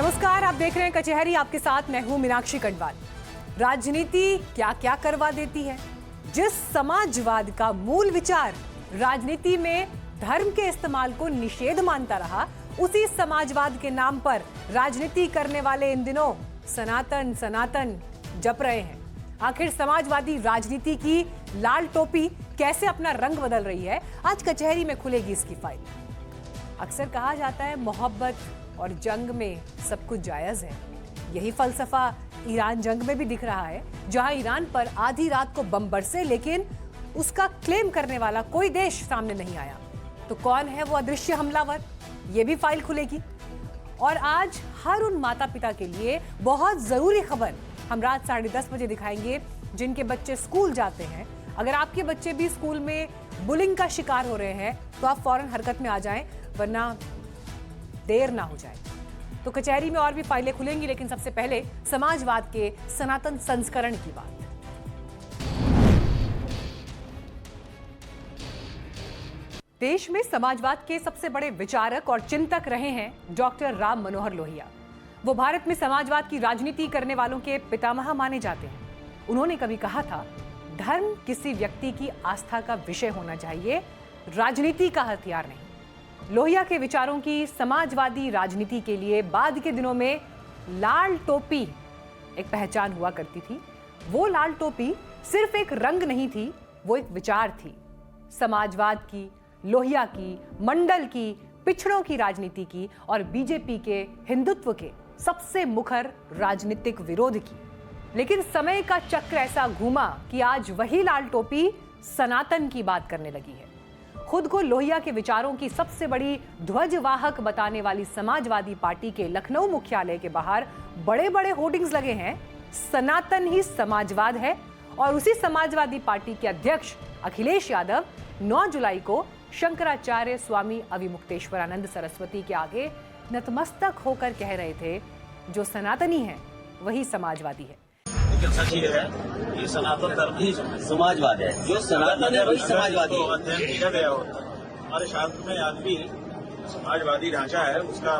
नमस्कार, आप देख रहे हैं कचहरी। आपके साथ मैं हूं मीनाक्षी कटवाल। राजनीति क्या क्या करवा देती है। जिस समाजवाद का मूल विचार राजनीति में धर्म के इस्तेमाल को निषेध मानता रहा, उसी समाजवाद के नाम पर राजनीति करने वाले इन दिनों सनातन सनातन जप रहे हैं। आखिर समाजवादी राजनीति की लाल टोपी कैसे अपना रंग बदल रही है, आज कचहरी में खुलेगी इसकी फाइल। अक्सर कहा जाता है मोहब्बत और जंग में सब कुछ जायज है। यही फलसफा ईरान जंग में भी दिख रहा है, जहां ईरान पर आधी रात को बम बरसे लेकिन उसका क्लेम करने वाला कोई देश सामने नहीं आया। तो कौन है वो अदृश्य हमलावर, ये भी फाइल खुलेगी। और आज हर उन माता पिता के लिए बहुत जरूरी खबर हम रात 10:30 बजे दिखाएंगे जिनके बच्चे स्कूल जाते हैं। अगर आपके बच्चे भी स्कूल में बुलिंग का शिकार हो रहे हैं तो आप फौरन हरकत में आ जाएं, वरना देर ना हो जाए। तो कचहरी में और भी फाइलें खुलेंगी, लेकिन सबसे पहले समाजवाद के सनातन संस्करण की बात। देश में समाजवाद के सबसे बड़े विचारक और चिंतक रहे हैं डॉक्टर राम मनोहर लोहिया। वो भारत में समाजवाद की राजनीति करने वालों के पितामह माने जाते हैं। उन्होंने कभी कहा था, धर्म किसी व्यक्ति की आस्था का विषय होना चाहिए, राजनीति का हथियार नहीं। लोहिया के विचारों की समाजवादी राजनीति के लिए बाद के दिनों में लाल टोपी एक पहचान हुआ करती थी। वो लाल टोपी सिर्फ एक रंग नहीं थी, वो एक विचार थी। समाजवाद की, लोहिया की, मंडल की, पिछड़ों की राजनीति की और बीजेपी के हिंदुत्व के सबसे मुखर राजनीतिक विरोध की। लेकिन समय का चक्र ऐसा घूमा कि आज वही लाल टोपी सनातन की बात करने लगी है। खुद को लोहिया के विचारों की सबसे बड़ी ध्वजवाहक बताने वाली समाजवादी पार्टी के लखनऊ मुख्यालय के बाहर बड़े बड़े होर्डिंग्स लगे हैं, सनातन ही समाजवाद है। और उसी समाजवादी पार्टी के अध्यक्ष अखिलेश यादव 9 जुलाई को शंकराचार्य स्वामी अविमुक्तेश्वरानंद सरस्वती के आगे नतमस्तक होकर कह रहे थे, जो सनातनी है वही समाजवादी है। सच ये है कि सनातन धर्म ही समाजवाद है, जो सनातन है वही समाजवादी है। अध्ययन किया गया होता है हमारे शास्त्र में, आदमी समाजवादी ढांचा है उसका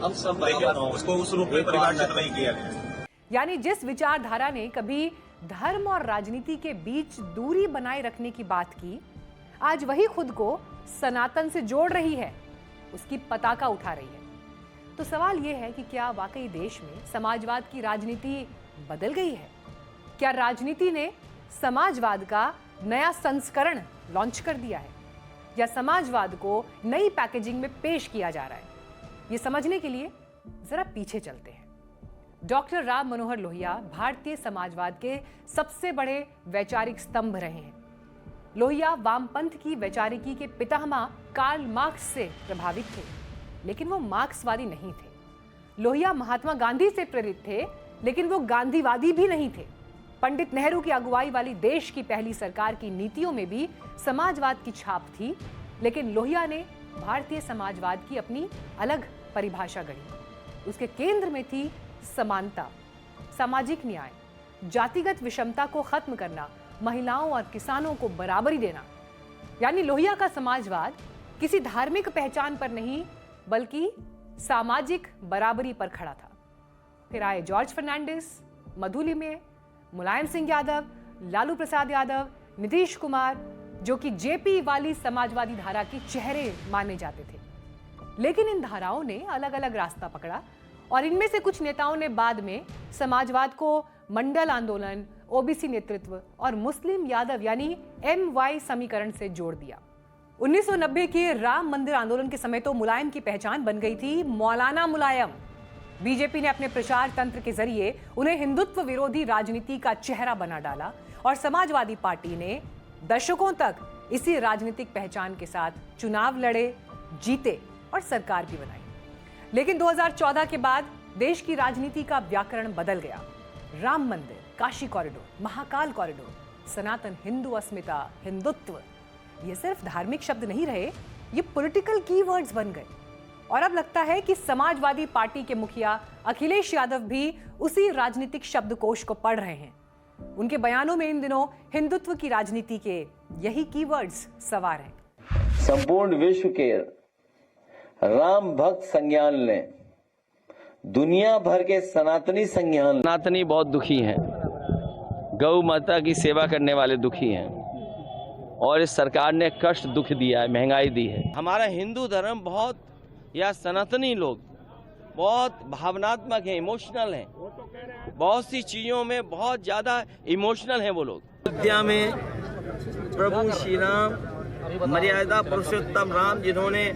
हम सब, लेकिन उसको उस रूप में परिभाषित नहीं किया गया। यानी जिस विचारधारा ने कभी धर्म और राजनीति के बीच दूरी बनाए रखने की बात की, आज वही खुद को सनातन से जोड़ रही है, उसकी पताका उठा रही है। तो सवाल यह है कि क्या वाकई देश में समाजवाद की राजनीति बदल गई है? क्या राजनीति ने समाजवाद का नया संस्करण लॉन्च कर दिया है, या समाजवाद को नई पैकेजिंग में पेश किया जा रहा है? ये समझने के लिए जरा पीछे चलते हैं। डॉक्टर राम मनोहर लोहिया भारतीय समाजवाद के सबसे बड़े वैचारिक स्तंभ रहे हैं। लोहिया वामपंथ की वैचारिकी के पितामह कार्ल मार्क्स से प्रभावित थे, लेकिन वो मार्क्सवादी नहीं थे। लोहिया महात्मा गांधी से प्रेरित थे, लेकिन वो गांधीवादी भी नहीं थे। पंडित नेहरू की अगुवाई वाली देश की पहली सरकार की नीतियों में भी समाजवाद की छाप थी, लेकिन लोहिया ने भारतीय समाजवाद की अपनी अलग परिभाषा गढ़ी। उसके केंद्र में थी समानता, सामाजिक न्याय, जातिगत विषमता को खत्म करना, महिलाओं और किसानों को बराबरी देना। यानी लोहिया का समाजवाद किसी धार्मिक पहचान पर नहीं, बल्कि सामाजिक बराबरी पर खड़ा था। फिर आए जॉर्ज फर्नांडिस, मधुलिमे, मुलायम सिंह यादव, लालू प्रसाद यादव, नीतीश कुमार, जो कि जेपी वाली समाजवादी धारा के चेहरे माने जाते थे। लेकिन इन धाराओं ने अलग अलग रास्ता पकड़ा और इनमें से कुछ नेताओं ने बाद में समाजवाद को मंडल आंदोलन, ओबीसी नेतृत्व और मुस्लिम यादव यानी MY समीकरण से जोड़ दिया। 1990 के राम मंदिर आंदोलन के समय तो मुलायम की पहचान बन गई थी मौलाना मुलायम। बीजेपी ने अपने प्रचार तंत्र के जरिए उन्हें हिंदुत्व विरोधी राजनीति का चेहरा बना डाला और समाजवादी पार्टी ने दशकों तक इसी राजनीतिक पहचान के साथ चुनाव लड़े, जीते और सरकार भी बनाई। लेकिन 2014 के बाद देश की राजनीति का व्याकरण बदल गया। राम मंदिर, काशी कॉरिडोर, महाकाल कॉरिडोर, सनातन हिंदू अस्मिता, हिंदुत्व, ये सिर्फ धार्मिक शब्द नहीं रहे, ये पॉलिटिकल कीवर्ड्स बन गए। और अब लगता है कि समाजवादी पार्टी के मुखिया अखिलेश यादव भी उसी राजनीतिक शब्दकोश को पढ़ रहे हैं। उनके बयानों में इन दिनों हिंदुत्व की राजनीति के यही कीवर्ड्स सवार हैं। संपूर्ण विश्व के राम भक्त संज्ञान लें, दुनिया भर के सनातनी संज्ञान सनातनी बहुत दुखी हैं, गौ माता की सेवा करने वाले दुखी हैं और इस सरकार ने कष्ट दुख दिया है, महंगाई दी है। हमारा हिंदू धर्म बहुत या सनातनी लोग बहुत भावनात्मक हैं, इमोशनल हैं, बहुत सी चीज़ों में बहुत ज़्यादा इमोशनल हैं वो लोग। अयोध्या में प्रभु श्री राम मर्यादा पुरुषोत्तम राम जिन्होंने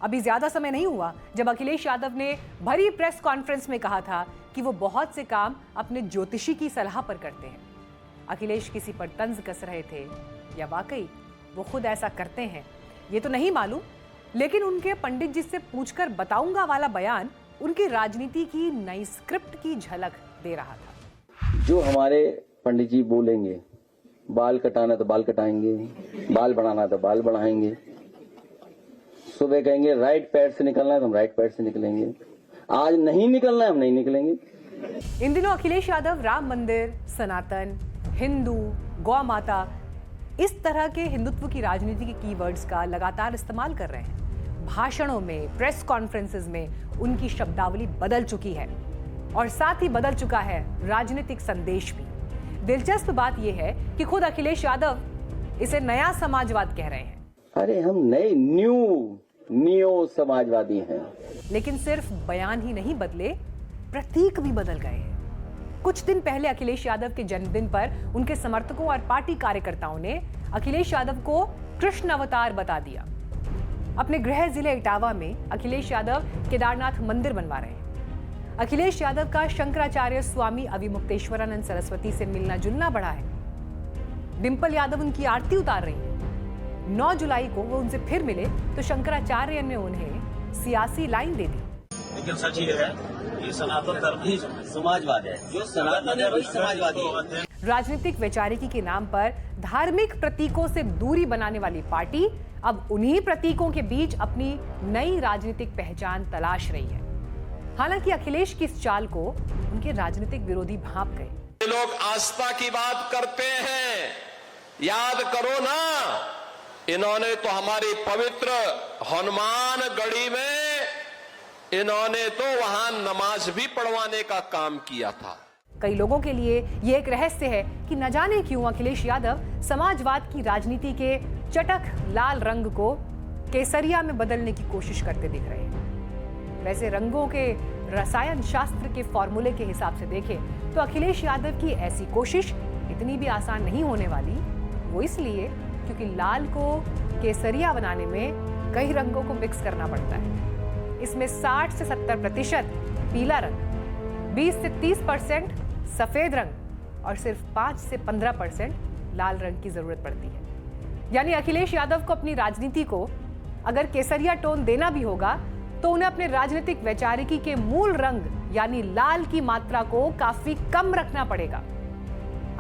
अभी ज्यादा समय नहीं हुआ जब अखिलेश यादव ने भरी प्रेस कॉन्फ्रेंस में कहा था कि वो बहुत से काम अपने ज्योतिषी की सलाह पर करते हैं। अखिलेश किसी पर तंज कस रहे थे या वाकई वो खुद ऐसा करते हैं, ये तो नहीं मालूम, लेकिन उनके पंडित जी से पूछकर बताऊंगा वाला बयान उनकी राजनीति की नई स्क्रिप्ट की झलक दे रहा था। जो हमारे पंडित जी बोलेंगे, बाल कटाना तो बाल कटाएंगे, बाल बढ़ाना तो बाल बढ़ाएंगे, सुबह कहेंगे राइट पैर से निकलना है तो हम राइट पैर से निकलेंगे, आज नहीं निकलना है हम नहीं निकलेंगे। इन दिनों अखिलेश यादव राम मंदिर, सनातन, हिंदू, गौ माता, इस तरह के हिंदुत्व की राजनीति के कीवर्ड्स का लगातार इस्तेमाल कर रहे हैं। भाषणों में, प्रेस कॉन्फ्रेंसेस में उनकी शब्दावली बदल चुकी है और साथ ही बदल चुका है राजनीतिक संदेश भी। दिलचस्प बात यह है कि खुद अखिलेश यादव इसे नया समाजवाद कह रहे हैं। अरे हम नए न्यू समाजवादी हैं। लेकिन सिर्फ बयान ही नहीं बदले, प्रतीक भी बदल गए हैं। कुछ दिन पहले अखिलेश यादव के जन्मदिन पर उनके समर्थकों और पार्टी कार्यकर्ताओं ने अखिलेश यादव को कृष्ण अवतार बता दिया। अपने गृह जिले इटावा में अखिलेश यादव केदारनाथ मंदिर बनवा रहे हैं। अखिलेश यादव का शंकराचार्य स्वामी अविमुक्तेश्वरानंद सरस्वती से मिलना जुलना बढ़ा है। डिंपल यादव उनकी आरती उतार रही है। 9 जुलाई को वो उनसे फिर मिले तो शंकराचार्य ने उन्हें सियासी लाइन दे दी। लेकिन सच ये है, ये सनातन धर्म ही समाजवाद है। जो सनातन है वही समाजवादी है। राजनीतिक वैचारिकी के नाम पर धार्मिक प्रतीकों से दूरी बनाने वाली पार्टी अब उन्हीं प्रतीकों के बीच अपनी नई राजनीतिक पहचान तलाश रही है। हालांकि अखिलेश की इस चाल को उनके राजनीतिक विरोधी भांप गए। लोग आस्था की बात करते हैं, याद करो ना, इन्होंने तो हमारी पवित्र हनुमान गढ़ी में इन्होंने तो वहां नमाज भी पढ़वाने का काम किया था। कई लोगों के लिए ये एक रहस्य है कि न जाने क्यों अखिलेश यादव समाजवाद की राजनीति के चटक लाल रंग को केसरिया में बदलने की कोशिश करते दिख रहे हैं। वैसे रंगों के रसायन शास्त्र के फॉर्मूले के हिसाब से देखें तो अखिलेश यादव की ऐसी कोशिश इतनी भी आसान नहीं होने वाली। वो इसलिए क्योंकि लाल को केसरिया बनाने में कई रंगों को मिक्स करना पड़ता है। इसमें 60 से 70% पीला रंग, 20 से 30% सफेद रंग और सिर्फ 5 से 15% लाल रंग की जरूरत पड़ती है। यानी अखिलेश यादव को अपनी राजनीति को अगर केसरिया टोन देना भी होगा तो उन्हें अपने राजनीतिक वैचारिकी के मूल रंग यानी लाल की मात्रा को काफी कम रखना पड़ेगा।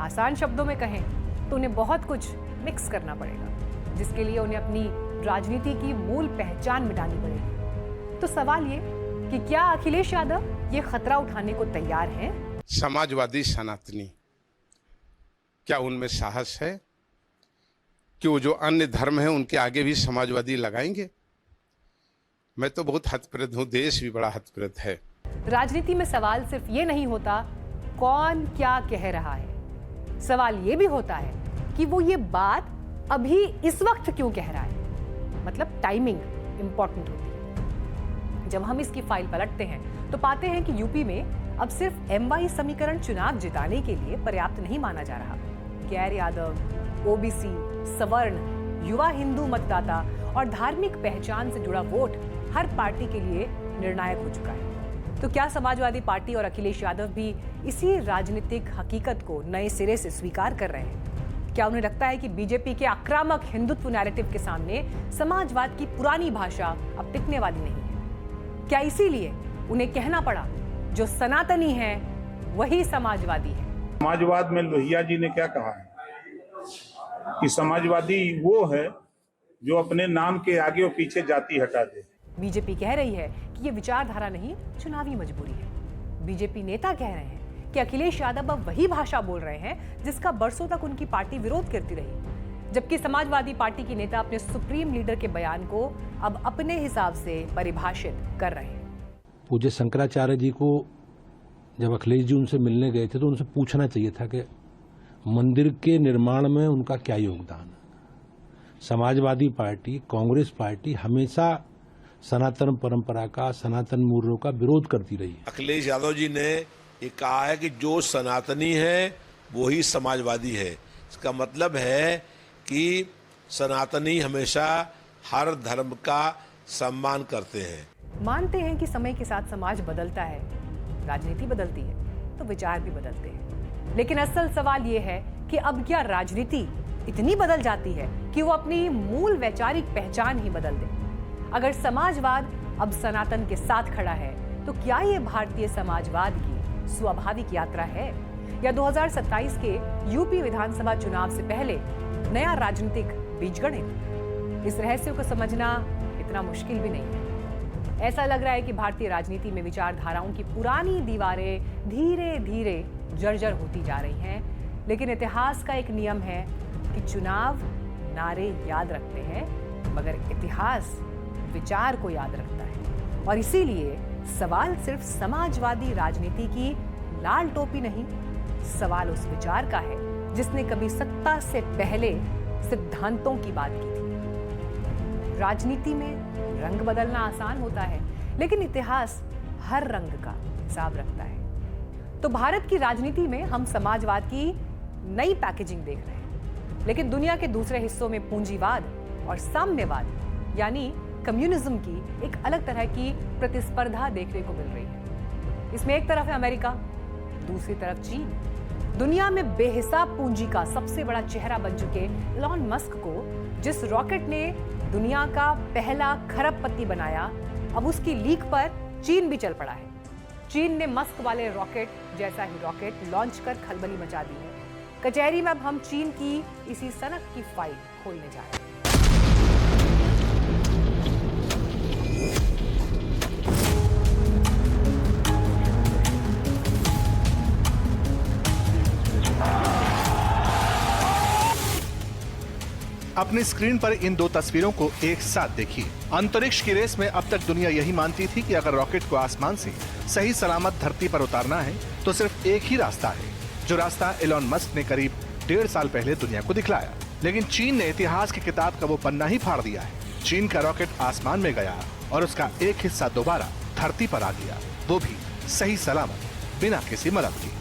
आसान शब्दों में कहें तो उन्हें बहुत कुछ मिक्स करना पड़ेगा, जिसके लिए उन्हें अपनी राजनीति की मूल पहचान मिटानी पड़ेगी। तो सवाल ये कि क्या अखिलेश यादव ये खतरा उठाने को तैयार हैं? समाजवादी सनातनी, क्या उनमें साहस है कि वो जो अन्य धर्म है उनके आगे भी समाजवादी लगाएंगे? मैं तो बहुत हतप्रद हूं, देश भी बड़ा हतप्रद है। राजनीति में सवाल सिर्फ ये नहीं होता कौन क्या कह रहा है, सवाल ये भी होता है कि वो ये बात अभी इस वक्त क्यों कह रहा है। मतलब टाइमिंग इंपॉर्टेंट होती है। जब हम इसकी फाइल पलटते हैं तो पाते हैं कि यूपी में अब सिर्फ MY समीकरण चुनाव जिताने के लिए पर्याप्त नहीं माना जा रहा। गैर यादव, OBC, सवर्ण, युवा हिंदू मतदाता और धार्मिक पहचान से जुड़ा वोट हर पार्टी के लिए निर्णायक हो चुका है। तो क्या समाजवादी पार्टी और अखिलेश यादव भी इसी राजनीतिक हकीकत को नए सिरे से स्वीकार कर रहे हैं? क्या उन्हें लगता है कि बीजेपी के आक्रामक हिंदुत्व नैरेटिव के सामने समाजवाद की पुरानी भाषा अब टिकने वाली नहीं है? क्या इसीलिए उन्हें कहना पड़ा जो सनातनी है वही समाजवादी है? समाजवाद में लोहिया जी ने क्या कहा है कि समाजवादी वो है जो अपने नाम के आगे और पीछे जाति हटा दे। बीजेपी कह रही है कि ये विचारधारा नहीं, चुनावी मजबूरी है। बीजेपी नेता कह रहे हैं कि अखिलेश यादव अब वही भाषा बोल रहे हैं जिसका बरसों तक उनकी पार्टी विरोध करती रही, जबकि समाजवादी पार्टी की नेता अपने सुप्रीम लीडर के बयान को अब अपने हिसाब से परिभाषित कर रहे हैं। पूज्य शंकराचार्य जी को जब अखिलेश जी उनसे मिलने गए थे तो उनसे पूछना चाहिए था कि मंदिर के निर्माण में उनका क्या योगदान है। समाजवादी पार्टी, कांग्रेस पार्टी हमेशा सनातन परंपरा का, सनातन मूल्यों का विरोध करती रही है। अखिलेश यादव जी ने ये कहा है कि जो सनातनी है वो ही समाजवादी है। इसका मतलब है कि सनातनी हमेशा हर धर्म का सम्मान करते हैं। मानते हैं कि समय के साथ समाज बदलता है, राजनीति बदलती है, तो विचार भी बदलते हैं। लेकिन असल सवाल यह है कि अब क्या राजनीति इतनी बदल जाती है कि वो अपनी मूल वैचारिक पहचान ही बदल दे? अगर समाजवाद अब सनातन के साथ खड़ा है, तो क्या ये भारतीय समाजवाद की स्वाभाविक यात्रा है, या 2027 के यूपी विधानसभा चुनाव से पहले नया राजनीतिक बीजगणित? इस रहस्य को समझना इतना मुश्किल भी नहीं है। ऐसा लग रहा है कि भारतीय राजनीति में विचारधाराओं की पुरानी दीवारें धीरे धीरे जर्जर होती जा रही हैं। लेकिन इतिहास का एक नियम है कि चुनाव नारे याद रखते हैं, मगर इतिहास विचार को याद रखता है। और इसीलिए सवाल सिर्फ समाजवादी राजनीति की लाल टोपी नहीं, सवाल उस विचार का है जिसने कभी सत्ता से पहले सिद्धांतों की बात की थी। राजनीति में रंग बदलना आसान होता है, लेकिन इतिहास हर रंग का हिसाब रखता है। तो भारत की राजनीति में हम समाजवाद की नई पैकेजिंग देख रहे हैं, लेकिन दुनिया के दूसरे हिस्सों में पूंजीवाद और साम्यवाद यानी कम्युनिज्म की एक अलग तरह की प्रतिस्पर्धा देखने को मिल रही है। इसमें एक तरफ है अमेरिका, दूसरी तरफ चीन। दुनिया में बेहिसाब पूंजी का सबसे बड़ा चेहरा बन चुके एलन मस्क को जिस रॉकेट ने दुनिया का पहला खरबपति बनाया, अब उसकी लीक पर चीन भी चल पड़ा है। चीन ने मस्क वाले रॉकेट जैसा ही रॉकेट लॉन्च कर खलबली मचा दी है। कचहरी में अब हम चीन की इसी सनक की फाइल खोलने जा रहे हैं। अपनी स्क्रीन पर इन दो तस्वीरों को एक साथ देखिए। अंतरिक्ष की रेस में अब तक दुनिया यही मानती थी कि अगर रॉकेट को आसमान से सही सलामत धरती पर उतारना है तो सिर्फ एक ही रास्ता है, जो रास्ता एलन मस्क ने करीब 1.5 साल पहले दुनिया को दिखलाया। लेकिन चीन ने इतिहास की किताब का वो पन्ना ही फाड़ दिया है। चीन का रॉकेट आसमान में गया और उसका एक हिस्सा दोबारा धरती पर आ गया, वो भी सही सलामत, बिना किसी मदद के।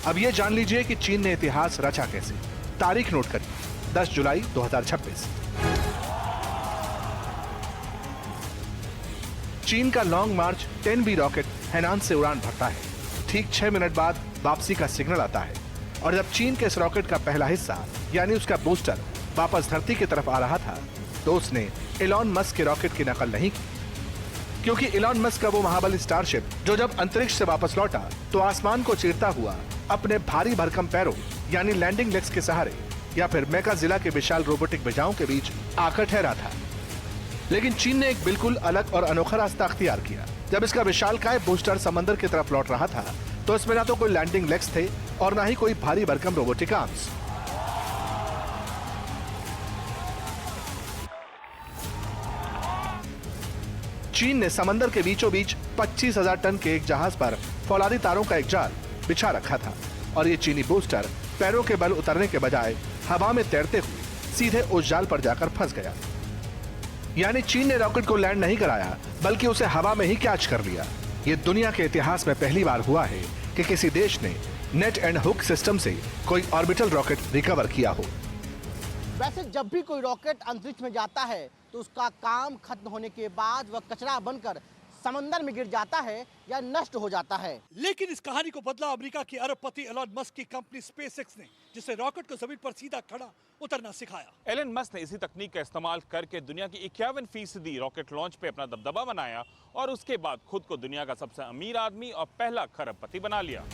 अब ये जान लीजिए कि चीन ने इतिहास रचा कैसे। तारीख नोट करिए, 10 जुलाई 2026। चीन का लॉन्ग मार्च 10B रॉकेट हैनान से उड़ान भरता है। ठीक 6 मिनट बाद वापसी का सिग्नल आता है और जब चीन के इस रॉकेट का पहला हिस्सा यानी उसका बूस्टर वापस धरती की तरफ आ रहा था, तो उसने एलन मस्क के रॉकेट की नकल नहीं की, क्योंकि एलन मस्क का वो महाबली स्टारशिप जो जब अंतरिक्ष से वापस लौटा तो आसमान को चीरता हुआ अपने भारी भरकम पैरों यानी लैंडिंग लेग्स के सहारे या फिर मेकाजिला के विशाल रोबोटिक भुजाओं के बीच आकर ठहरा था। लेकिन चीन ने एक बिल्कुल अलग और अनोखा रास्ता अख्तियार किया। जब इसका विशालकाय बूस्टर समंदर की तरफ लौट रहा था तो इसमें ना तो कोई लैंडिंग लेग्स थे और ना ही कोई भारी भरकम रोबोटिक आर्म्स। चीन ने समंदर के बीचों बीच 25,000 टन के एक जहाज पर फौलादी तारों का एक जाल बिछा रखा था और ये चीनी बूस्टर पैरों के बल उतरने के बजाय हवा में तैरते हुए सीधे उस जाल पर जाकर फंस गया। यानी चीन ने रॉकेट को लैंड नहीं कराया बल्कि उसे हवा में ही कैच कर लिया। ये दुनिया के इतिहास में पहली बार हुआ है कि किसी देश ने नेट एंड हुक सिस्टम से कोई ऑर्बिटल रॉकेट रिकवर किया हो। वैसे जब भी कोई रॉकेट अंतरिक्ष में जाता है तो उसका काम खत्म होने के बाद वह कचरा बनकर समंदर में गिर जाता है या नष्ट हो जाता है। लेकिन इस कहानी को बदला अमेरिका के अरबपति एलन मस्क की कंपनी स्पेसएक्स ने, जिसने रॉकेट को जमीन पर सीधा खड़ा उतरना सिखाया। एलन मस्क ने इसी तकनीक का इस्तेमाल करके दुनिया की 51% रॉकेट लॉन्च पे अपना दबदबा बनाया और उसके बाद खुद को दुनिया का सबसे अमीर आदमी और पहला खरबपति बना लिया।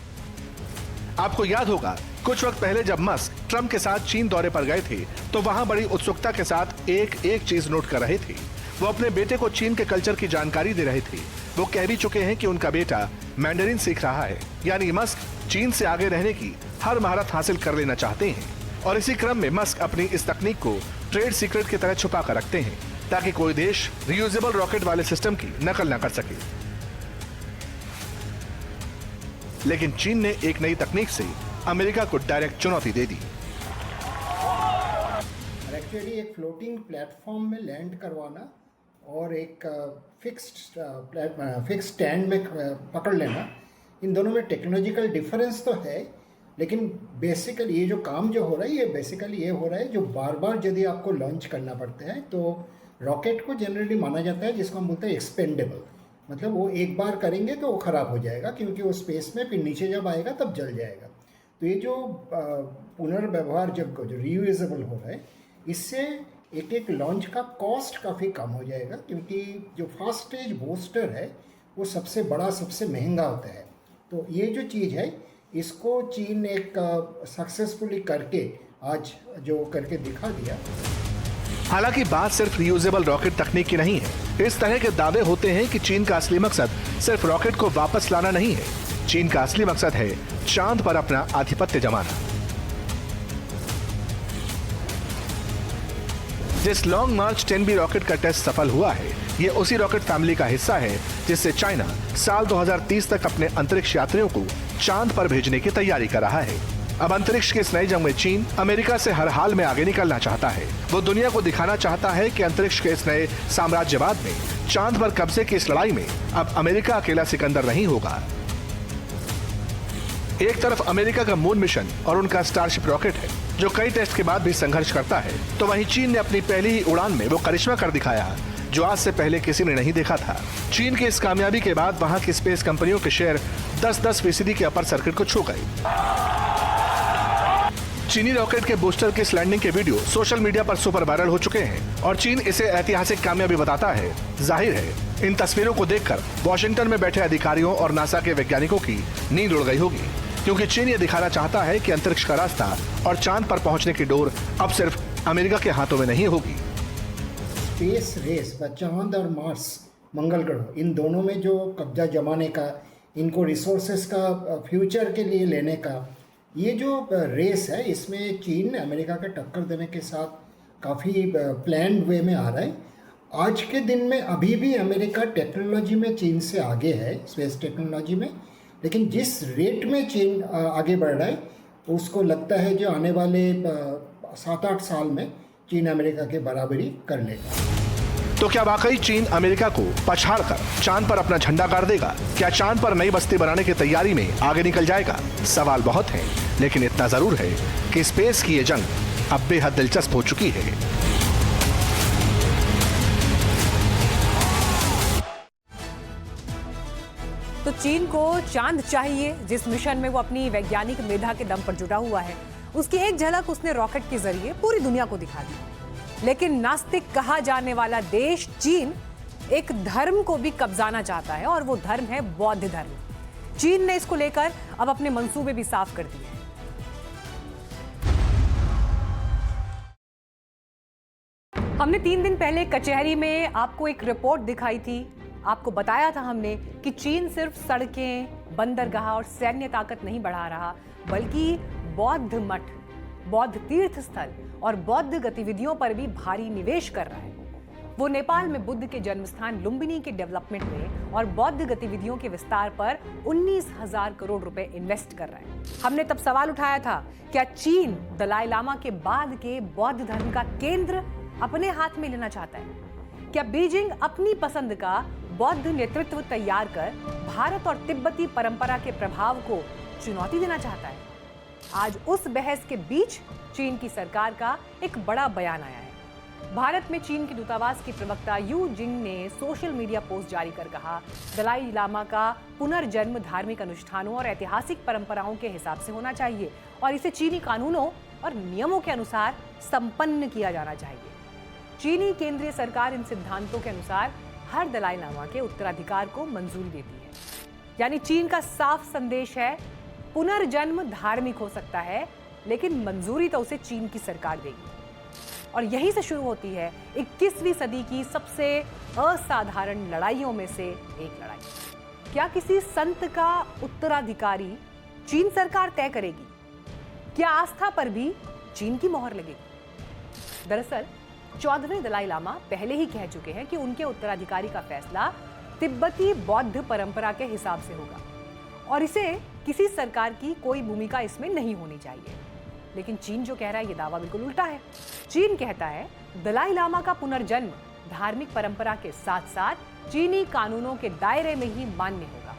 आपको याद होगा कुछ वक्त पहले जब मस्क ट्रंप के साथ चीन दौरे पर गए थे तो वहां बड़ी उत्सुकता के साथ एक चीज नोट कर रहे थे, वो अपने बेटे को चीन के कल्चर की जानकारी दे रहे थे। वो कह भी चुके हैं कि उनका बेटा मैंडरिन सीख रहा है, यानी मस्क चीन से आगे रहने की हर महारत हासिल कर लेना चाहते हैं। और इसी क्रम में मस्क अपनी इस तकनीक को ट्रेड सीक्रेट की तरह छुपा कर रखते हैं ताकि कोई देश रियूजेबल रॉकेट वाले सिस्टम की नकल न कर सके। लेकिन चीन ने एक नई तकनीक से अमेरिका को डायरेक्ट चुनौती दे दी। एक्चुअली एक फ्लोटिंग प्लेटफॉर्म में लैंड करवाना और एक फिक्स्ड स्टैंड में पकड़ लेना, इन दोनों में टेक्नोलॉजिकल डिफरेंस तो है, लेकिन बेसिकली ये जो काम जो हो रहा है ये बेसिकली ये हो रहा है जो बार बार यदि आपको लॉन्च करना पड़ता है तो रॉकेट को जनरली माना जाता है जिसको हम बोलते हैं एक्सपेंडेबल, मतलब वो एक बार करेंगे तो वो ख़राब हो जाएगा क्योंकि वो स्पेस में फिर नीचे जब आएगा तब जल जाएगा। तो ये जो पुनर्व्यवहार जब जो रीयूजेबल हो रहा है इससे एक एक लॉन्च का कॉस्ट काफ़ी कम हो जाएगा क्योंकि जो फास्ट स्टेज बूस्टर है वो सबसे बड़ा सबसे महंगा होता है। तो ये जो चीज़ है इसको चीन एक सक्सेसफुली करके आज जो करके दिखा दिया। हालांकि बात सिर्फ रियूजेबल रॉकेट तकनीक की नहीं है। इस तरह के दावे होते हैं कि चीन का असली मकसद सिर्फ रॉकेट को वापस लाना नहीं है, चीन का असली मकसद है चांद पर अपना आधिपत्य जमाना। जिस लॉन्ग मार्च 10B रॉकेट का टेस्ट सफल हुआ है ये उसी रॉकेट फैमिली का हिस्सा है जिससे चाइना साल 2030 तक अपने अंतरिक्ष यात्रियों को चांद पर भेजने की तैयारी कर रहा है। अब अंतरिक्ष के इस नई जंग में चीन अमेरिका से हर हाल में आगे निकलना चाहता है। वो दुनिया को दिखाना चाहता है कि अंतरिक्ष के इस नए साम्राज्यवाद में चांद पर कब्जे की इस लड़ाई में अब अमेरिका अकेला सिकंदर नहीं होगा। एक तरफ अमेरिका का मून मिशन और उनका स्टारशिप रॉकेट है जो कई टेस्ट के बाद भी संघर्ष करता है, तो वहीं चीन ने अपनी पहली ही उड़ान में वो करिश्मा कर दिखाया जो आज से पहले किसी ने नहीं देखा था। चीन की इस कामयाबी के बाद वहां की स्पेस कंपनियों के शेयर 10-10% के अपर सर्किट को छू गए। चीनी रॉकेट के बूस्टर की लैंडिंग के वीडियो सोशल मीडिया पर सुपर वायरल हो चुके हैं और चीन इसे ऐतिहासिक कामयाबी बताता है। जाहिर है इन तस्वीरों को देखकर वॉशिंगटन में बैठे अधिकारियों और नासा के वैज्ञानिकों की नींद उड़ गई होगी, क्योंकि चीन ये दिखाना चाहता है कि अंतरिक्ष का रास्ता और चांद पर पहुंचने की डोर अब सिर्फ अमेरिका के हाथों में नहीं होगी। स्पेस रेस, चांद और मार्स, मंगल ग्रह, इन दोनों में जो कब्जा जमाने का, इनको रिसोर्सेस का फ्यूचर के लिए लेने का ये जो रेस है इसमें चीन अमेरिका के टक्कर देने के साथ काफ़ी प्लान्ड वे में आ रहा है। आज के दिन में अभी भी अमेरिका टेक्नोलॉजी में चीन से आगे है, स्पेस टेक्नोलॉजी में, लेकिन जिस रेट में चीन आगे बढ़ रहा है उसको लगता है जो आने वाले 7-8 साल में चीन अमेरिका के बराबरी कर लेगा। तो क्या वाकई चीन अमेरिका को पछाड़कर चांद पर अपना झंडा गाड़ देगा? क्या चांद पर नई बस्ती बनाने की तैयारी में आगे निकल जाएगा? सवाल बहुत हैं, लेकिन इतना जरूर है कि स्पेस की ये जंग अब बेहद दिलचस्प हो चुकी है। तो चीन को चांद चाहिए, जिस मिशन में वो अपनी वैज्ञानिक मेधा के दम पर जुटा हुआ है, उसकी एक झलक उसने रॉकेट के जरिए पूरी दुनिया को दिखा दी। लेकिन नास्तिक कहा जाने वाला देश चीन एक धर्म को भी कब्जाना चाहता है और वो धर्म है बौद्ध धर्म। चीन ने इसको लेकर अब अपने मंसूबे भी साफ कर दिए हैं। हमने 3 दिन पहले कचहरी में आपको एक रिपोर्ट दिखाई थी। आपको बताया था हमने कि चीन सिर्फ सड़कें, बंदरगाह और सैन्य ताकत नहीं बढ़ा रहा, बल्कि बौद्ध मठ, बौद्ध तीर्थ स्थल और बौद्ध गतिविधियों पर भी भारी निवेश कर रहा है। वो नेपाल में बुद्ध के जन्मस्थान लुम्बिनी के डेवलपमेंट में और बौद्ध गतिविधियों के विस्तार पर 19,000 करोड़ रुपए इन्वेस्ट कर रहा है। हमने तब सवाल उठाया था, क्या चीन दलाई लामा के बाद के बौद्ध धर्म का केंद्र अपने हाथ में लेना चाहता है? क्या बीजिंग अपनी पसंद का बौद्ध नेतृत्व तैयार कर भारत और तिब्बती परंपरा के प्रभाव को चुनौती देना चाहता है? आज उस बहस के बीच चीन की सरकार का एक बड़ा बयान आया है। भारत में चीन के दूतावास की प्रवक्ता यू जिंग ने सोशल मीडिया पोस्ट जारी कर कहा, दलाई लामा का पुनर्जन्म धार्मिक अनुष्ठानों और ऐतिहासिक परंपराओं के हिसाब से होना चाहिए और इसे चीनी कानूनों और नियमों के अनुसार संपन्न किया जाना चाहिए। चीनी केंद्रीय सरकार इन सिद्धांतों के अनुसार हर दलाई लामा के उत्तराधिकार को मंजूरी देती है। यानी चीन का साफ संदेश है, पुनर्जन्म धार्मिक हो सकता है, लेकिन मंजूरी तो उसे चीन की सरकार देगी। और यहीं से शुरू होती है 21वीं सदी की सबसे असाधारण लड़ाइयों में से एक लड़ाई। क्या किसी संत का उत्तराधिकारी चीन सरकार तय करेगी? क्या आस्था पर भी चीन की मोहर लगेगी? दरअसल 14वें दलाई लामा पहले ही कह चुके हैं कि उनके उत्तराधिकारी का फैसला तिब्बती बौद्ध परंपरा के हिसाब से होगा और इसे किसी सरकार की कोई भूमिका इसमें नहीं होनी चाहिए। लेकिन चीन जो कह रहा है ये दावा बिल्कुल उल्टा है। चीन कहता है दलाई लामा का पुनर्जन्म धार्मिक परंपरा के साथ साथ चीनी कानूनों के दायरे में ही मान्य होगा।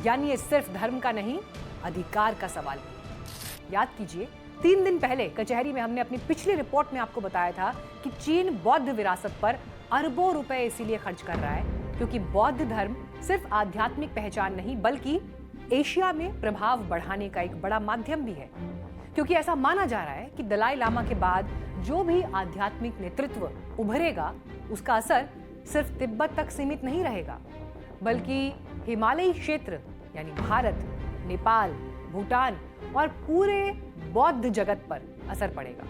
यानी ये सिर्फ धर्म का नहीं, अधिकार का सवाल है। याद कीजिए 3 दिन पहले कचहरी में हमने अपनी पिछली रिपोर्ट में आपको बताया था कि चीन बौद्ध विरासत पर अरबों रुपए इसीलिए खर्च कर रहा है क्योंकि बौद्ध धर्म सिर्फ आध्यात्मिक पहचान नहीं बल्कि एशिया में प्रभाव बढ़ाने का एक बड़ा माध्यम भी है। क्योंकि ऐसा माना जा रहा है कि दलाई लामा के बाद जो भी आध्यात्मिक नेतृत्व उभरेगा उसका असर सिर्फ तिब्बत तक सीमित नहीं रहेगा बल्कि हिमालयी क्षेत्र यानी भारत, नेपाल, भूटान और पूरे बौद्ध जगत पर असर पड़ेगा।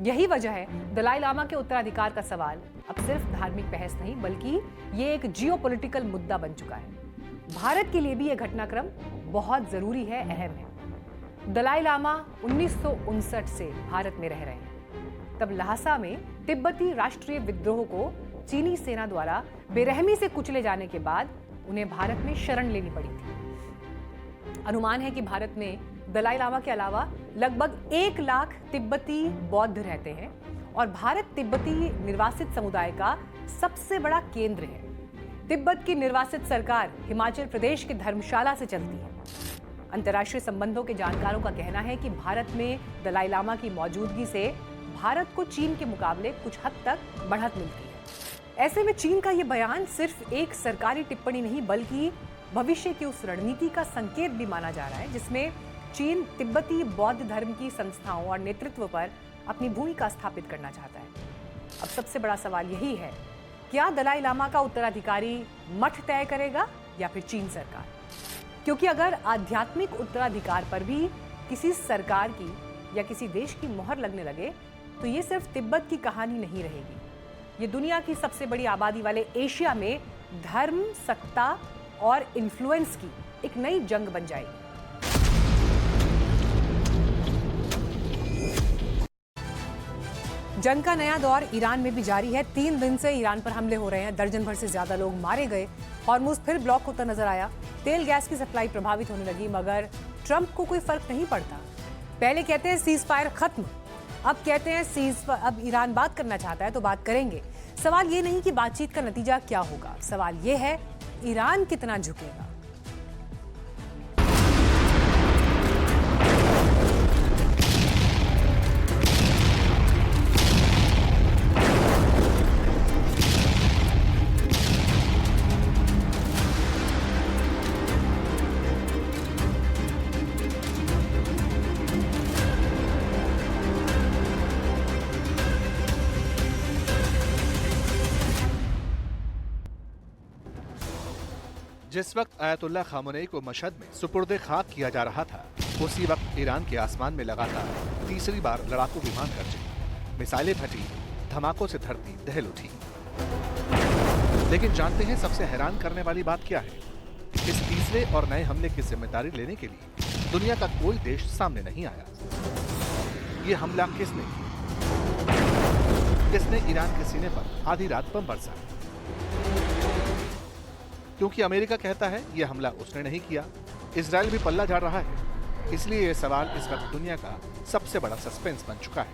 यही वजह है दलाई लामा के उत्तराधिकार का सवाल अब सिर्फ धार्मिक बहस नहीं बल्कि ये एक जियोपॉलिटिकल मुद्दा बन चुका है। भारत के लिए भी यह घटनाक्रम बहुत जरूरी है, अहम है। दलाई लामा 1959 से भारत में रह रहे हैं। तब ल्हासा में तिब्बती राष्ट्रीय विद्रोह को चीनी सेना द्वारा बेरहमी से कुचले जाने के बाद उन्हें भारत में शरण लेनी पड़ी थी। अनुमान है कि भारत में दलाई लामा के अलावा लगभग 1 लाख तिब्बती बौद्ध रहते हैं और भारत तिब्बती निर्वासित समुदाय का सबसे बड़ा केंद्र है। तिब्बत की निर्वासित सरकार हिमाचल प्रदेश के धर्मशाला से चलती है। अंतर्राष्ट्रीय संबंधों के जानकारों का कहना है कि भारत में दलाई लामा की मौजूदगी से भारत को चीन के मुकाबले कुछ हद तक बढ़त मिलती है। ऐसे में चीन का यह बयान सिर्फ एक सरकारी टिप्पणी नहीं बल्कि भविष्य की उस रणनीति का संकेत भी माना जा रहा है जिसमें चीन तिब्बती बौद्ध धर्म की संस्थाओं और नेतृत्व पर अपनी भूमिका स्थापित करना चाहता है। अब सबसे बड़ा सवाल यही है, क्या दलाई लामा का उत्तराधिकारी मठ तय करेगा या फिर चीन सरकार? क्योंकि अगर आध्यात्मिक उत्तराधिकार पर भी किसी सरकार की या किसी देश की मोहर लगने लगे तो ये सिर्फ तिब्बत की कहानी नहीं रहेगी। ये दुनिया की सबसे बड़ी आबादी वाले एशिया में धर्म, सत्ता और इन्फ्लुएंस की एक नई जंग बन जाएगी। जंग का नया दौर ईरान में भी जारी है। 3 दिन से ईरान पर हमले हो रहे हैं। दर्जन भर से ज्यादा लोग मारे गए। हॉर्मुज़ फिर ब्लॉक होता नजर आया। तेल गैस की सप्लाई प्रभावित होने लगी मगर ट्रंप को कोई फर्क नहीं पड़ता। पहले कहते हैं सीज फायर खत्म, अब कहते हैं अब ईरान बात करना चाहता है तो बात करेंगे। सवाल ये नहीं कि बातचीत का नतीजा क्या होगा, सवाल ये है ईरान कितना झुकेगा। जिस वक्त आयतुल्लाह खामनेई को मशहद में सुपुर्दे खाक किया जा रहा था उसी वक्त ईरान के आसमान में लगातार तीसरी बार लड़ाकू विमान गरजे, मिसाइलें फटी, धमाकों से धरती दहल उठी। लेकिन जानते हैं सबसे हैरान करने वाली बात क्या है? इस तीसरे और नए हमले की जिम्मेदारी लेने के लिए दुनिया का कोई देश सामने नहीं आया। ये हमला किसने किया? किसने ईरान के सीने पर आधी रात बम बरसाया? क्योंकि अमेरिका कहता है यह हमला उसने नहीं किया, इजराइल भी पल्ला झाड़ रहा है। इसलिए यह सवाल इस वक्त दुनिया का सबसे बड़ा सस्पेंस बन चुका है।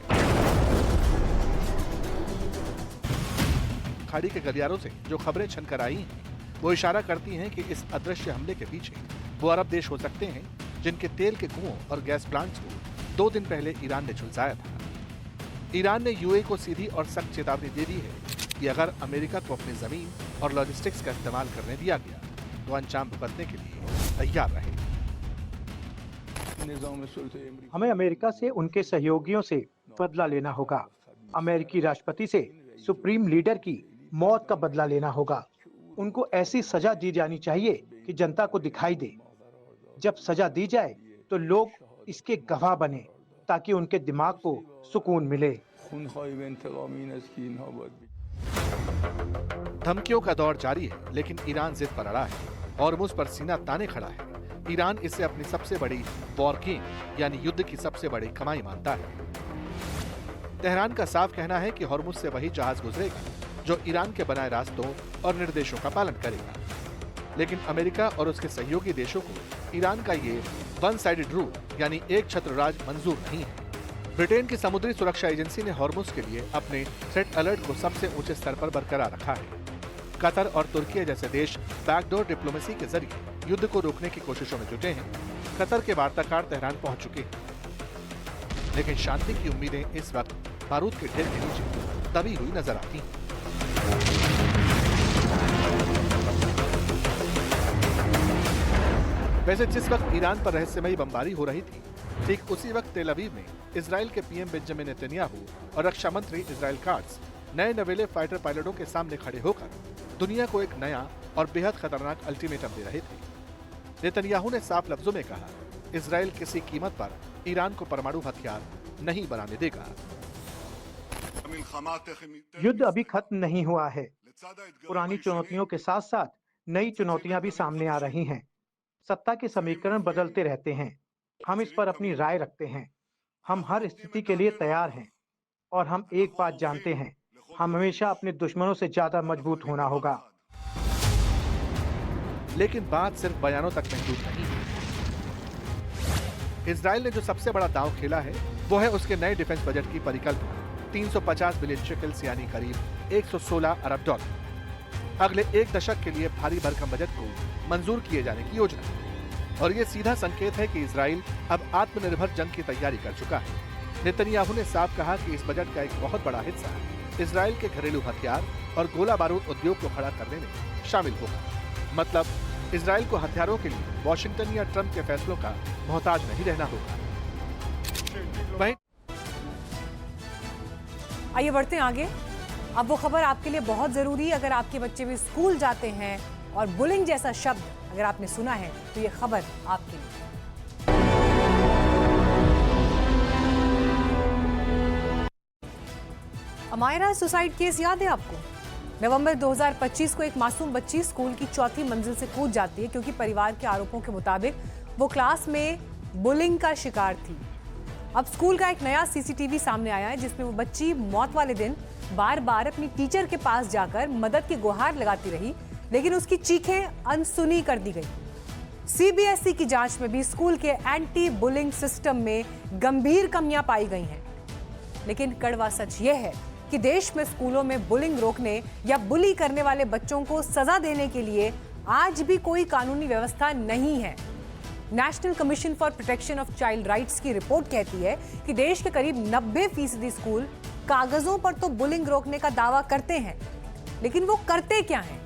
खाड़ी के गलियारों से जो खबरें छनकर आई हैं, वो इशारा करती हैं कि इस अदृश्य हमले के पीछे वो अरब देश हो सकते हैं जिनके तेल के कुओं और गैस प्लांट्स को 2 दिन पहले ईरान ने झुलसाया था। ईरान ने यूएई को सीधी और सख्त चेतावनी दे दी है कि अगर अमेरिका को अपनी जमीन और लॉजिस्टिक्स का इस्तेमाल करने दिया गया तो अंजाम भुगतने के लिए तैयार रहे। हमें अमेरिका से उनके सहयोगियों से बदला लेना होगा। अमेरिकी राष्ट्रपति से सुप्रीम लीडर की मौत का बदला लेना होगा। उनको ऐसी सजा दी जानी चाहिए कि जनता को दिखाई दे। जब सजा दी जाए तो लोग इसके गवाह बने ताकि उनके दिमाग को सुकून मिले। धमकियों का दौर जारी है, लेकिन ईरान जिद पर अड़ा है और मुझ पर सीना ताने खड़ा है। ईरान इसे अपनी सबसे बड़ी वॉर गेम यानी युद्ध की सबसे बड़ी कमाई मानता है। तेहरान का साफ कहना है कि हॉर्मुज से वही जहाज गुजरेगा जो ईरान के बनाए रास्तों और निर्देशों का पालन करेगा। लेकिन अमेरिका और उसके सहयोगी देशों को ईरान का ये वन साइडेड रूल यानी एक छत्र राज मंजूर नहीं है। ब्रिटेन की समुद्री सुरक्षा एजेंसी ने हॉर्मुज के लिए अपने थ्रेट अलर्ट को सबसे ऊंचे स्तर पर बरकरार रखा है। कतर और तुर्की जैसे देश बैकडोर डिप्लोमेसी के जरिए युद्ध को रोकने की कोशिशों में जुटे हैं। कतर के वार्ताकार तेहरान पहुंच चुके हैं, लेकिन शांति की उम्मीदें इस वक्त बारूद के ढेर के नीचे दबी हुई नजर आती हैं। वैसे जिस वक्त ईरान पर रहस्यमयी बमबारी हो रही थी, ठीक उसी वक्त तेल अवीव में इजराइल के पीएम बेंजामिन नेतन्याहू और रक्षा मंत्री इजराइल काट्स नए नवेले फाइटर पायलटों के सामने खड़े होकर दुनिया को एक नया और बेहद खतरनाक अल्टीमेटम दे रहे थे। नेतन्याहू ने साफ लफ्जों में कहा, इजराइल किसी कीमत पर ईरान को परमाणु हथियार नहीं बनाने देगा। युद्ध अभी खत्म नहीं हुआ है। पुरानी चुनौतियों के साथ साथ नई चुनौतियां भी सामने आ रही हैं। सत्ता के समीकरण बदलते रहते हैं। हम इस पर अपनी राय रखते हैं। हम हर स्थिति के लिए तैयार हैं और हम एक बात जानते हैं, हम हमेशा अपने दुश्मनों से ज्यादा मजबूत होना होगा। लेकिन बात सिर्फ बयानों तक महदूद नहीं है। इजराइल ने जो सबसे बड़ा दांव खेला है वो है उसके नए डिफेंस बजट की परिकल्पना 350 बिलियन शेकल्स यानी करीब 116 अरब डॉलर। अगले एक दशक के लिए भारी भरकम बजट को मंजूर किए जाने की योजना। और ये सीधा संकेत है कि इजराइल अब आत्मनिर्भर जंग की तैयारी कर चुका है। नेतन्याहू ने साफ कहा कि इस बजट का एक बहुत बड़ा हिस्सा इजराइल के घरेलू हथियार और गोला बारूद उद्योग को खड़ा करने में शामिल होगा। मतलब इजराइल को हथियारों के लिए वॉशिंगटन या ट्रंप के फैसलों का मोहताज नहीं रहना होगा। वहीं आइए बढ़ते हैं आगे। अब वो खबर आपके लिए बहुत जरूरी है। अगर आपके बच्चे भी स्कूल जाते हैं और बुलिंग जैसा शब्द अगर आपने सुना है तो ये खबर आपके लिए। अमायरा सुसाइड केस याद है आपको? नवंबर 2025 को एक मासूम बच्ची स्कूल की चौथी मंजिल से कूद जाती है क्योंकि परिवार के आरोपों के मुताबिक वो क्लास में बुलिंग का शिकार थी। अब स्कूल का एक नया सीसीटीवी सामने आया है जिसमें वो बच्ची मौत वाले दिन बार बार अपनी टीचर के पास जाकर मदद की गुहार लगाती रही, लेकिन उसकी चीखें अनसुनी कर दी गई। सीबीएसई की जांच में भी स्कूल के एंटी बुलिंग सिस्टम में गंभीर कमियां पाई गई हैं। लेकिन कड़वा सच यह है कि देश में स्कूलों में बुलिंग रोकने या बुली करने वाले बच्चों को सजा देने के लिए आज भी कोई कानूनी व्यवस्था नहीं है। National commission for protection of child rights की रिपोर्ट कहती है कि देश के करीब 90% स्कूल कागजों पर तो बुलिंग रोकने का दावा करते हैं, लेकिन वो करते क्या हैं?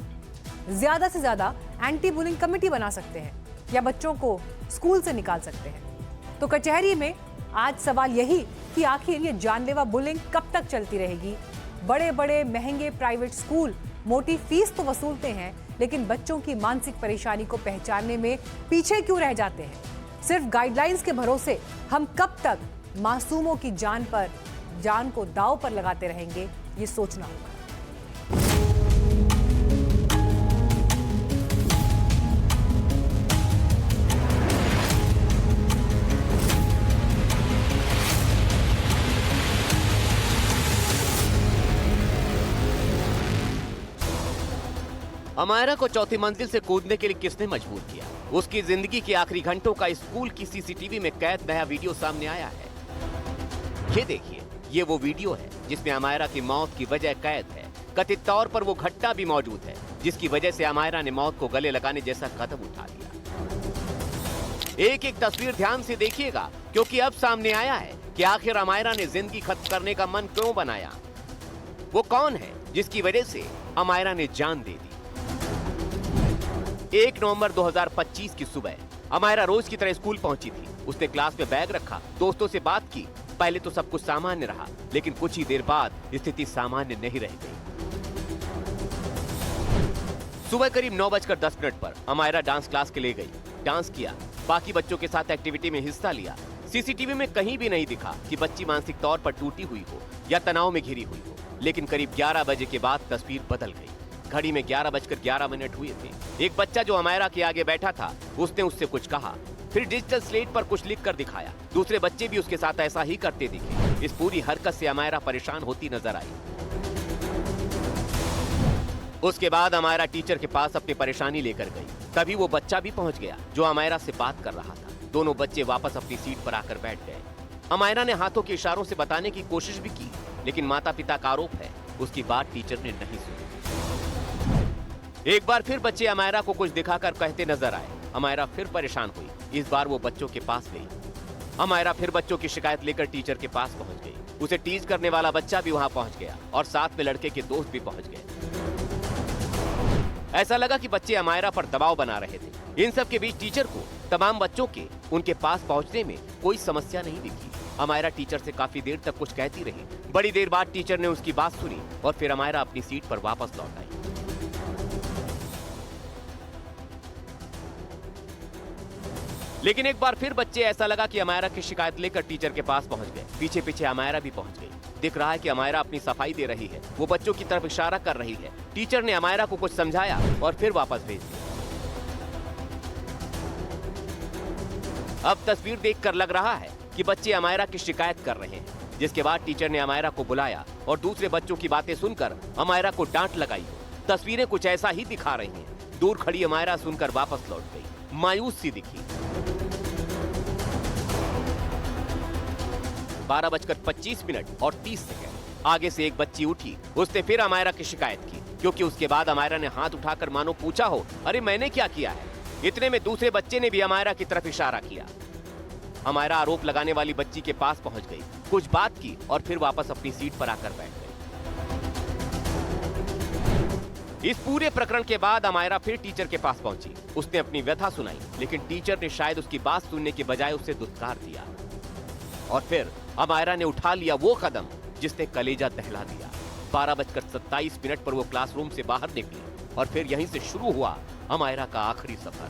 ज्यादा से ज्यादा एंटी बुलिंग कमेटी बना सकते हैं या बच्चों को स्कूल से निकाल सकते हैं। तो कचहरी में आज सवाल यही कि आखिर ये जानलेवा बुलिंग कब तक चलती रहेगी? बड़े बड़े महंगे प्राइवेट स्कूल मोटी फीस तो वसूलते हैं, लेकिन बच्चों की मानसिक परेशानी को पहचानने में पीछे क्यों रह जाते हैं? सिर्फ गाइडलाइंस के भरोसे हम कब तक मासूमों की जान को दांव पर लगाते रहेंगे, ये सोचना होगा। अमायरा को चौथी मंजिल से कूदने के लिए किसने मजबूर किया? उसकी जिंदगी के आखिरी घंटों का स्कूल की सीसीटीवी में कैद नया वीडियो सामने आया है। ये देखिए, ये वो वीडियो है जिसमें अमायरा की मौत की वजह कैद है। कथित तौर पर वो घटना भी मौजूद है जिसकी वजह से अमायरा ने मौत को गले लगाने जैसा कदम उठा लिया। एक एक तस्वीर ध्यान से देखिएगा, क्योंकि अब सामने आया है कि आखिर अमायरा ने जिंदगी खत्म करने का मन क्यों बनाया। वो कौन है जिसकी वजह से अमायरा ने जान दे दी? 1 नवंबर 2025 की सुबह अमायरा रोज की तरह स्कूल पहुंची थी। उसने क्लास में बैग रखा, दोस्तों से बात की। पहले तो सब कुछ सामान्य रहा, लेकिन कुछ ही देर बाद स्थिति सामान्य नहीं रह गई। सुबह करीब 9:10 पर अमायरा डांस क्लास के लिए गई। डांस किया, बाकी बच्चों के साथ एक्टिविटी में हिस्सा लिया। सीसीटीवी में कहीं भी नहीं दिखा कि बच्ची मानसिक तौर पर टूटी हुई हो या तनाव में घिरी हुई हो। लेकिन करीब 11 बजे के बाद तस्वीर बदल गई। घड़ी में 11:11 हुए थे। एक बच्चा जो अमायरा के आगे बैठा था, उसने उससे कुछ कहा, फिर डिजिटल स्लेट पर कुछ लिख कर दिखाया। दूसरे बच्चे भी उसके साथ ऐसा ही करते दिखे। इस पूरी हरकत से अमायरा परेशान होती नजर आई। उसके बाद अमायरा टीचर के पास अपनी परेशानी लेकर गई। तभी वो बच्चा भी पहुंच गया जो अमायरा से बात कर रहा था। दोनों बच्चे वापस अपनी सीट पर आकर बैठ गए। अमायरा ने हाथों के इशारों से बताने की कोशिश भी की, लेकिन माता पिता का आरोप है उसकी बात टीचर ने नहीं सुनी। एक बार फिर बच्चे अमायरा को कुछ दिखाकर कहते नजर आए। अमायरा फिर परेशान हुई। इस बार वो बच्चों के पास गई। अमायरा फिर बच्चों की शिकायत लेकर टीचर के पास पहुंच गई। उसे टीज करने वाला बच्चा भी वहां पहुंच गया और साथ में लड़के के दोस्त भी पहुंच गए। ऐसा लगा कि बच्चे अमायरा पर दबाव बना रहे थे। इन सब के बीच टीचर को तमाम बच्चों के उनके पास पहुंचने में कोई समस्या नहीं दिखी। अमायरा टीचर से काफी देर तक कुछ कहती रही। बड़ी देर बाद टीचर ने उसकी बात सुनी और फिर अमायरा अपनी सीट पर वापस लौट आई। लेकिन एक बार फिर बच्चे ऐसा लगा कि अमायरा की शिकायत लेकर टीचर के पास पहुंच गए। पीछे पीछे अमायरा भी पहुंच गई। दिख रहा है कि अमायरा अपनी सफाई दे रही है। वो बच्चों की तरफ इशारा कर रही है। टीचर ने अमायरा को कुछ समझाया और फिर वापस भेज दिया। अब तस्वीर देखकर लग रहा है कि बच्चे अमायरा की शिकायत कर रहे हैं, जिसके बाद टीचर ने अमायरा को बुलाया और दूसरे बच्चों की बातें सुनकर अमायरा को डांट लगाई। तस्वीरें कुछ ऐसा ही दिखा रही हैं। दूर खड़ी अमायरा सुनकर वापस लौट गई, मायूस सी दिखी। 12:25 और 30 सेकंड। आगे से एक बच्ची उठी। उसने फिर अमायरा की शिकायत की, क्योंकि उसके बाद अमायरा ने हाथ उठाकर मानो पूछा हो, अरे मैंने क्या किया है। इतने में दूसरे बच्चे ने भी अमायरा की तरफ इशारा किया। अमायरा आरोप लगाने वाली बच्ची के पास पहुंच गई, कुछ बात की और फिर वापस अपनी सीट पर आकर बैठ गई। इस पूरे प्रकरण के बाद अमायरा फिर टीचर के पास पहुंची। उसने अपनी व्यथा सुनाई, लेकिन टीचर ने शायद उसकी बात सुनने के बजाय उसे दुत्कार दिया और फिर अमायरा ने उठा लिया वो कदम जिसने कलेजा दहला दिया। 12:27 पर वो क्लासरूम से बाहर निकली और फिर यहीं से शुरू हुआ अमायरा का आखिरी सफर।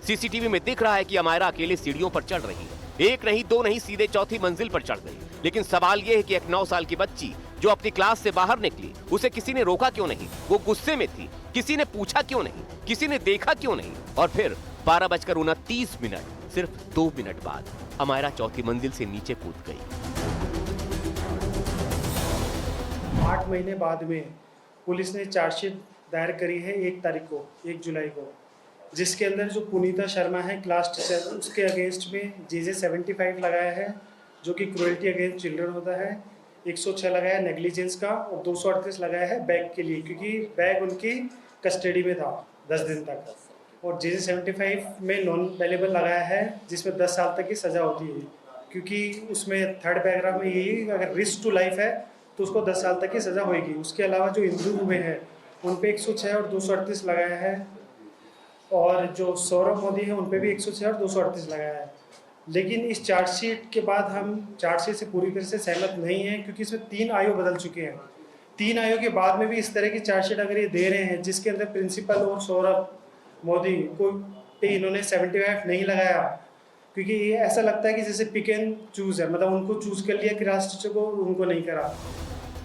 सीसीटीवी में दिख रहा है कि अमायरा अकेले सीढ़ियों पर चढ़ रही है। एक नहीं, दो नहीं, सीधे चौथी मंजिल पर चढ़ गई। लेकिन सवाल यह है कि एक 9 साल की बच्ची जो अपनी क्लास से बाहर निकली, उसे किसी ने रोका क्यों नहीं? वो गुस्से में थी, किसी ने पूछा क्यों नहीं? किसी ने देखा क्यों नहीं? और फिर 12:29, सिर्फ 2 मिनट बाद अमायरा चौथी मंजिल से नीचे कूद गई। 8 महीने बाद में पुलिस ने चार्जशीट दायर करी है 1 जुलाई को, जिसके अंदर जो पुनीता शर्मा है क्लास टीचर, उसके अगेंस्ट में JJ 75 लगाया है, जो कि क्रूएल्टी अगेंस्ट चिल्ड्रन होता है। 106 लगाया नेग्लिजेंस का और 238 लगाया है बैग के लिए, क्योंकि बैग उनकी कस्टडी में था 10 दिन तक। और JJ 75 में नॉन अवेलेबल लगाया है, जिसमें 10 साल तक की सज़ा होती है, क्योंकि उसमें 3rd पैराग्राफ में यही, अगर रिस्क टू लाइफ है तो उसको 10 साल तक की सज़ा होगी। उसके अलावा जो इंदु दुबे है उन पे 106 और 238 लगाया है, और जो सौरभ मोदी है उन पे भी 106 और 238 लगाया है। लेकिन इस चार्जशीट के बाद हम चार्जशीट से पूरी तरह से सहमत नहीं हैं, क्योंकि इसमें 3 आयु बदल चुके हैं। 3 आयु के बाद में भी इस तरह की चार्जशीट अगर ये दे रहे हैं, जिसके अंदर प्रिंसिपल और सौरभ मोदी को पे इन्होंने 75 नहीं लगाया, क्योंकि ये ऐसा लगता है कि जैसे पिक एंड चूज है, मतलब उनको चूज कर लिया क्लास टीचर को, उनको नहीं करा।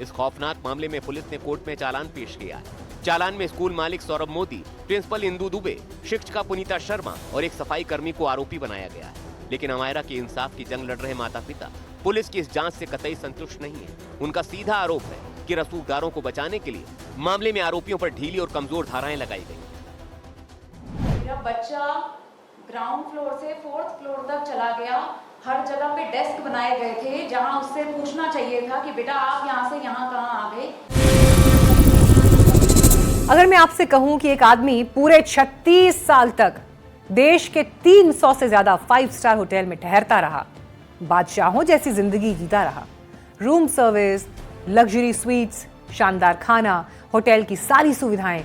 इस खौफनाक मामले में पुलिस ने कोर्ट में चालान पेश किया है। चालान में स्कूल मालिक सौरभ मोदी, प्रिंसिपल इंदु दुबे, शिक्षिका पुनीता शर्मा और एक सफाई कर्मी को आरोपी बनाया गया है। लेकिन अमायरा के इंसाफ की जंग लड़ रहे माता पिता पुलिस की इस जांच से कतई संतुष्ट नहीं है। उनका सीधा आरोप है कि रसूखदारों को बचाने के लिए मामले में आरोपियों पर ढीली और कमजोर धाराएं लगाई गई। मेरा बच्चा ग्राउंड फ्लोर से 4th फ्लोर तक चला गया। हर जगह पे डेस्क बनाए गए थे, जहां उससे पूछना चाहिए था कि बेटा आप यहाँ से यहाँ कहाँ आ गए। अगर मैं आपसे कहूं कि एक आदमी पूरे 36 साल तक देश के 300 से ज्यादा 5 स्टार होटल में ठहरता रहा, बादशाहों जैसी जिंदगी जीता रहा, रूम सर्विस, लग्जरी स्वीट्स, शानदार खाना, होटल की सारी सुविधाएं,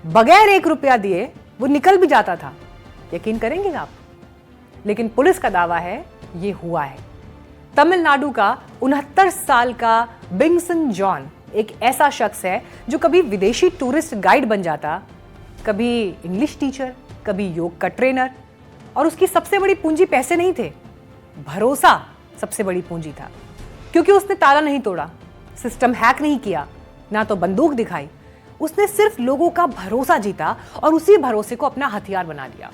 बगैर 1 रुपया दिए वो निकल भी जाता था, यकीन करेंगे आप? लेकिन पुलिस का दावा है ये हुआ है। तमिलनाडु का 69 साल का बिंगसन जॉन एक ऐसा शख्स है जो कभी विदेशी टूरिस्ट गाइड बन जाता, कभी इंग्लिश टीचर, कभी योग का ट्रेनर और उसकी सबसे बड़ी पूंजी पैसे नहीं थे, भरोसा सबसे बड़ी पूंजी था। क्योंकि उसने ताला नहीं तोड़ा, सिस्टम हैक नहीं किया, ना तो बंदूक दिखाई, उसने सिर्फ लोगों का भरोसा जीता और उसी भरोसे को अपना हथियार बना लिया।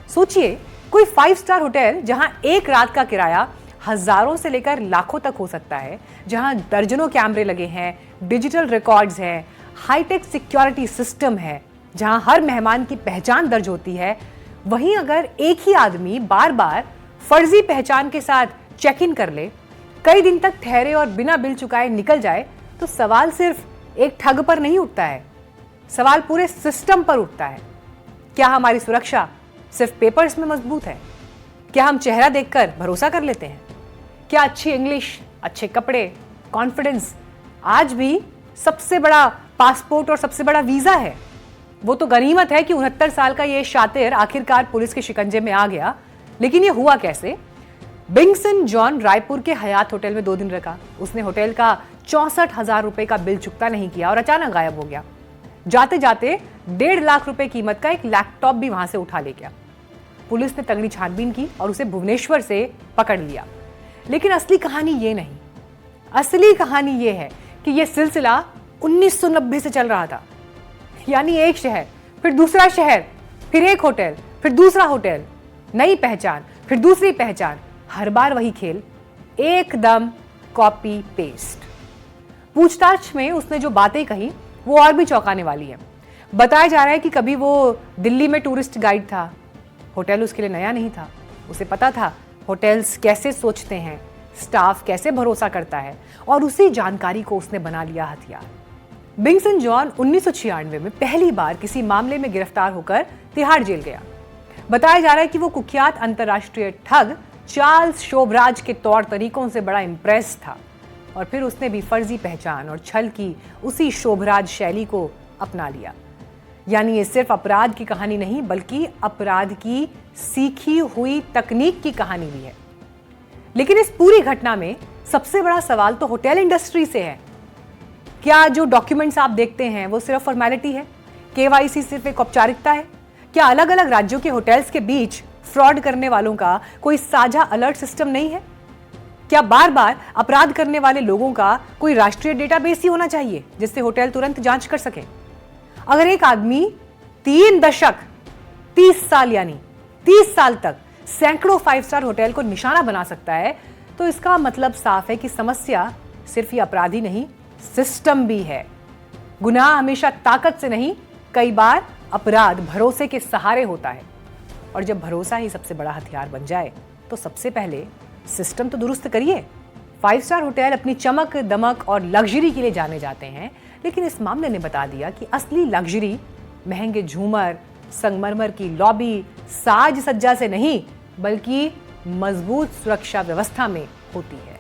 सोचिए, कोई 5 स्टार होटल जहां एक रात का किराया हजारों से लेकर लाखों तक हो सकता है, जहां दर्जनों कैमरे लगे हैं, डिजिटल रिकॉर्ड्स हैं, हाईटेक सिक्योरिटी सिस्टम है, जहां हर मेहमान की पहचान दर्ज होती है, वहीं अगर एक ही आदमी बार बार फर्जी पहचान के साथ चेक इन कर ले, कई दिन तक ठहरे और बिना बिल चुकाए निकल जाए, तो सवाल सिर्फ एक ठग पर नहीं उठता है, सवाल पूरे सिस्टम पर उठता है। क्या हमारी सुरक्षा सिर्फ पेपर्स में मजबूत है? क्या हम चेहरा देखकर भरोसा कर लेते हैं? क्या अच्छी इंग्लिश, अच्छे कपड़े, कॉन्फिडेंस आज भी सबसे बड़ा पासपोर्ट और सबसे बड़ा वीजा है? वो तो गनीमत है कि 69 साल का ये शातिर आखिरकार पुलिस के शिकंजे में आ गया, लेकिन ये हुआ कैसे? बिंगसन जॉन रायपुर के हयात होटल में 2 दिन रखा। उसने होटल का 64,000 रुपए का बिल चुकता नहीं किया और अचानक गायब हो गया। जाते जाते 1.5 लाख रुपए कीमत का एक लैपटॉप भी वहां से उठा ले गया। पुलिस ने तगड़ी छानबीन की और उसे भुवनेश्वर से पकड़ लिया। लेकिन असली कहानी ये नहीं, असली कहानी ये है कि यह सिलसिला 1990 से चल रहा था। यानी एक शहर, फिर दूसरा शहर, फिर एक होटल, फिर दूसरा होटल, नई पहचान, फिर दूसरी पहचान, हर बार वही खेल, एकदम कॉपी पेस्ट। पूछताछ में उसने जो बातें कही वो और भी चौंकाने वाली है। बताया जा रहा है कि कभी वो दिल्ली में टूरिस्ट गाइड था, होटल उसके लिए नया नहीं था, उसे पता था होटल्स कैसे सोचते हैं, स्टाफ कैसे भरोसा करता है, और उसी जानकारी को उसने बना लिया हथियार। बिंगसन जॉन 1996 में पहली बार किसी मामले में गिरफ्तार होकर तिहाड़ जेल गया। बताया जा रहा है कि वो कुख्यात अंतर्राष्ट्रीय ठग चार्ल्स शोभराज के तौर तरीकों से बड़ा इंप्रेस था और फिर उसने भी फर्जी पहचान और छल की उसी शोभराज शैली को अपना लिया। यानी ये सिर्फ अपराध की कहानी नहीं, बल्कि अपराध की सीखी हुई तकनीक की कहानी भी है। लेकिन इस पूरी घटना में सबसे बड़ा सवाल तो होटल इंडस्ट्री से है। क्या जो डॉक्यूमेंट्स आप देखते हैं वो सिर्फ फॉर्मेलिटी है? केवाईसी सिर्फ एक औपचारिकता है? क्या अलग अलग राज्यों के होटल्स के बीच फ्रॉड करने वालों का कोई साझा अलर्ट सिस्टम नहीं है? क्या बार बार अपराध करने वाले लोगों का कोई राष्ट्रीय डेटाबेस ही होना चाहिए जिससे होटल तुरंत जांच कर सके? अगर एक आदमी 3 दशक 30 साल यानी 30 साल तक सैकड़ों 5 स्टार होटल को निशाना बना सकता है, तो इसका मतलब साफ है कि समस्या सिर्फ ये अपराधी नहीं, सिस्टम भी है। गुनाह हमेशा ताकत से नहीं, कई बार अपराध भरोसे के सहारे होता है। और जब भरोसा ही सबसे बड़ा हथियार बन जाए तो सबसे पहले सिस्टम तो दुरुस्त करिए। 5 स्टार होटल अपनी चमक, दमक और लग्जरी के लिए जाने जाते हैं, लेकिन इस मामले ने बता दिया कि असली लग्जरी महंगे झूमर, संगमरमर की लॉबी, साज सज्जा से नहीं, बल्कि मजबूत सुरक्षा व्यवस्था में होती है।